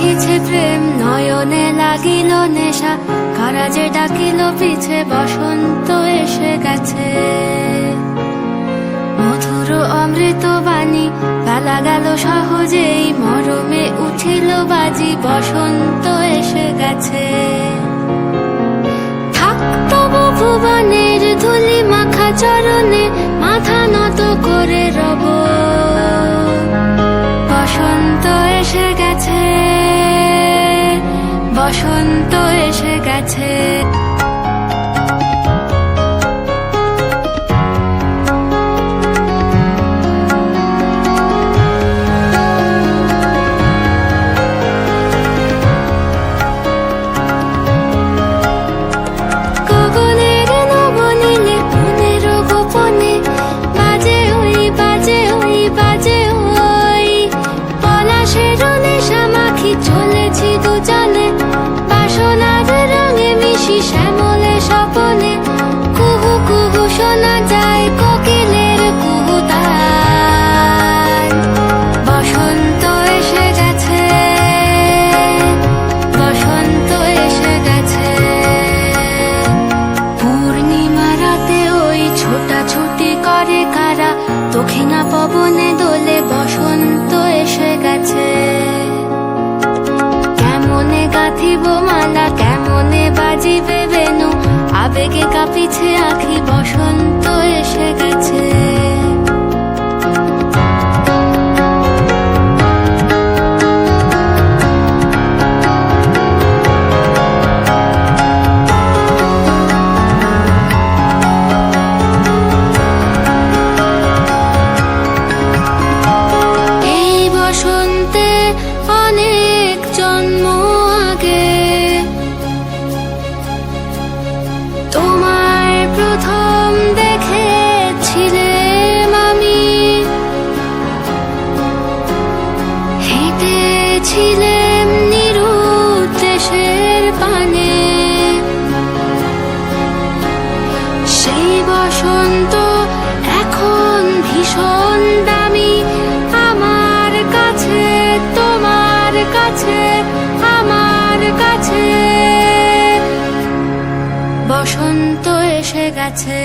বহিছে প্রেম নয়নে লাগিল নেশা, কারা যে ডাকিল পিছে বসন্ত এসে গেছে। মধুর অমৃত বাণী বেলা গেল সহজেই, মরমে উঠিল বাজি বসন্ত এসে গেছে। তবু ভুবনের ধুলি মাখা চরণে মাথা নত করে রব, বসন্ত এসে গেছে, বসন্ত এসে গেছে। চলেছি দুজনে বাসনার রঙে মিশি শ্যামলে স্বপনে, কুহু কুহু শোনা যায় কোকিলের কুহুতান। বসন্ত এসে গেছে, বসন্ত এসে গেছে। পূর্ণিমা রাতে ওই ছোটাছুটি করে কারা, দক্ষিণা পবনে দোলে বসন্ত এসে গেছে। কেমনে গাঁথিব মালা, কেমনে বাজিবে বেনু, আবেগে কাঁপিছে আঁখি বসন্ত এসে গেছে। এই বসন্তে অনেক জন্ম আগে তোমায় প্রথম দেখেছিলাম আমি, হেঁটেছিলাম নিরুদ্দেশের পানে। সেই বসন্ত এখন ভীষণ দামি আমার কাছে, তোমার কাছে, আমার কাছে। বসন্ত এসে গেছে।